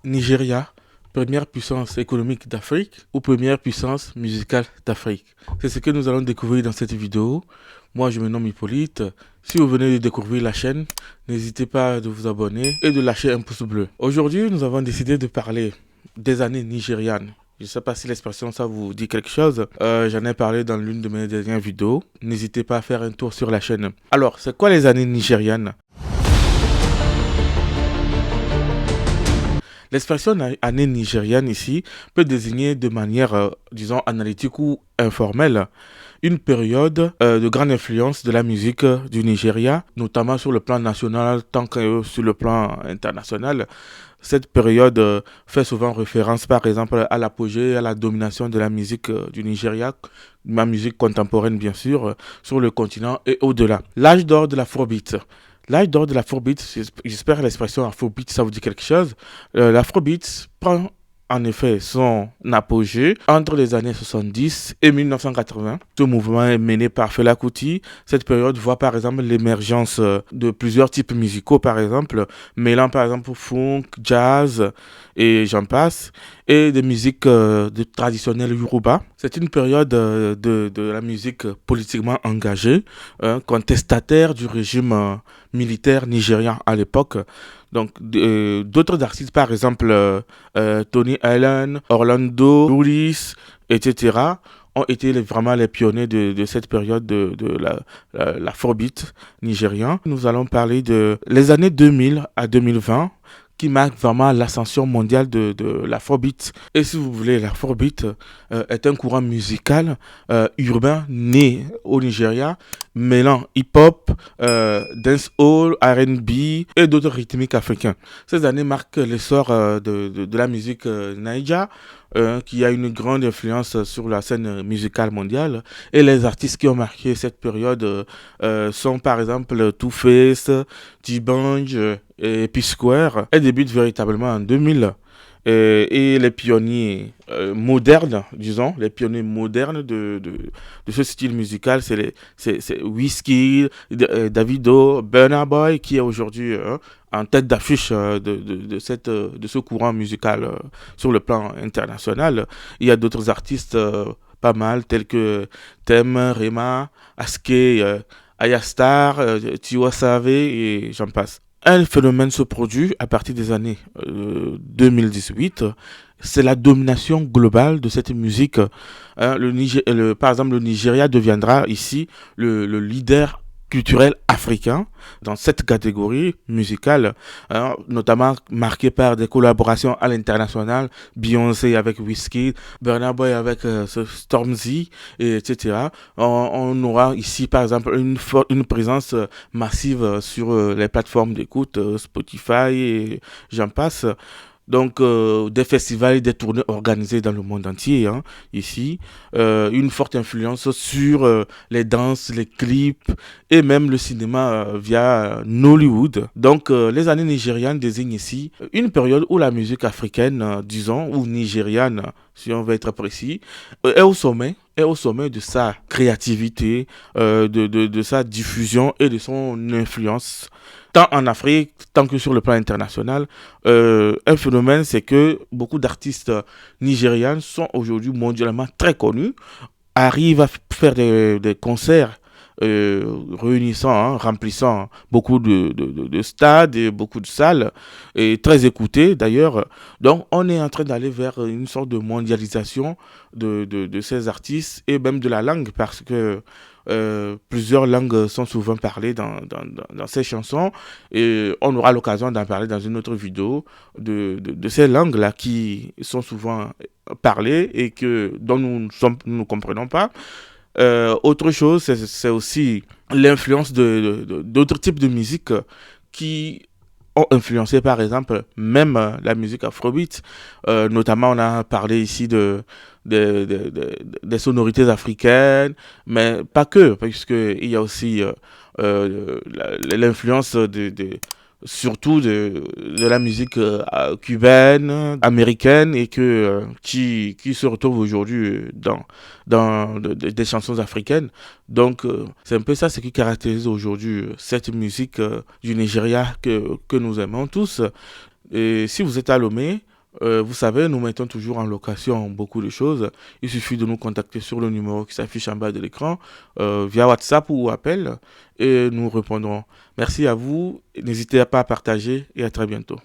Nigeria, première puissance économique d'Afrique ou première puissance musicale d'Afrique? C'est ce que nous allons découvrir dans cette vidéo. Moi, je me nomme Hippolyte. Si vous venez de découvrir la chaîne, n'hésitez pas à vous abonner et de lâcher un pouce bleu. Aujourd'hui, nous avons décidé de parler des années nigérianes. Je ne sais pas si l'expression ça vous dit quelque chose. J'en ai parlé dans l'une de mes dernières vidéos. N'hésitez pas à faire un tour sur la chaîne. Alors, c'est quoi les années nigérianes? L'expression année nigériane ici peut désigner de manière, disons, analytique ou informelle une période de grande influence de la musique du Nigeria, notamment sur le plan national tant que sur le plan international. Cette période fait souvent référence, par exemple, à l'apogée, à la domination de la musique du Nigeria, ma musique contemporaine bien sûr, sur le continent et au-delà. L'âge d'or de l'afrobeat. L'âge d'or de l'afrobeat, j'espère que l'expression afrobeat, ça vous dit quelque chose. L'afrobeat prend en effet son apogée entre les années 70 et 1980. Ce mouvement est mené par Fela Kuti. Cette période voit par exemple l'émergence de plusieurs types musicaux, par exemple, mêlant par exemple funk, jazz et j'en passe, et des musiques traditionnelles Yoruba. C'est une période de la musique politiquement engagée, contestataire du régime militaire nigérian à l'époque. Donc, d'autres artistes, par exemple, Tony Allen, Orlando, Louris, etc., ont été vraiment les pionniers de cette période de l'afrobeat nigérian. Nous allons parler de les années 2000 à 2020 qui marquent vraiment l'ascension mondiale de l'afrobeat. Et si vous voulez, l'afrobeat est un courant musical urbain né au Nigeria, mêlant hip-hop, dancehall, R&B et d'autres rythmiques africains. Ces années marquent l'essor de la musique Naija, qui a une grande influence sur la scène musicale mondiale. Et les artistes qui ont marqué cette période sont par exemple Two-Face, D'banj et P-Square. Elle débute véritablement en 2000. Et les pionniers modernes, disons, les pionniers modernes de ce style musical, c'est Wizkid, Davido, Burna Boy, qui est aujourd'hui en tête d'affiche de ce courant musical sur le plan international. Il y a d'autres artistes pas mal, tels que Tem, Rema, Aske, Ayastar, Tiwa Savage et j'en passe. Un phénomène se produit à partir des années 2018, c'est la domination globale de cette musique. Par exemple, le Nigeria deviendra ici le leader culturel africain dans cette catégorie musicale, notamment marquée par des collaborations à l'international, Beyoncé avec Wizkid, Burna Boy avec Stormzy, etc. On aura ici par exemple une présence massive sur les plateformes d'écoute, Spotify et j'en passe. Donc, des festivals et des tournées organisées dans le monde entier, hein, ici. Une forte influence sur les danses, les clips et même le cinéma via Nollywood. Donc, les années nigérianes désignent ici une période où la musique africaine, disons, ou nigériane, si on veut être précis, est au sommet de sa créativité, de sa diffusion et de son influence tant en Afrique, tant que sur le plan international. Un phénomène, c'est que beaucoup d'artistes nigérians sont aujourd'hui mondialement très connus, arrivent à faire des concerts réunissant, hein, remplissant beaucoup de stades et beaucoup de salles, et très écoutés d'ailleurs. Donc on est en train d'aller vers une sorte de mondialisation de ces artistes et même de la langue, parce que plusieurs langues sont souvent parlées dans ces chansons, et on aura l'occasion d'en parler dans une autre vidéo de ces langues-là qui sont souvent parlées et dont nous ne comprenons pas. Autre chose, c'est aussi l'influence d'autres types de musique qui ont influencé par exemple même la musique afrobeat. Notamment, on a parlé ici des sonorités africaines, mais pas que, puisqu'il y a aussi l'influence surtout de la musique cubaine, américaine, et qui se retrouve aujourd'hui des chansons africaines. Donc, c'est un peu ça ce qui caractérise aujourd'hui cette musique du Nigeria que nous aimons tous. Et si vous êtes à Lomé, Vous savez, nous mettons toujours en location beaucoup de choses. Il suffit de nous contacter sur le numéro qui s'affiche en bas de l'écran, via WhatsApp ou appel, et nous répondrons. Merci à vous. N'hésitez pas à partager et à très bientôt.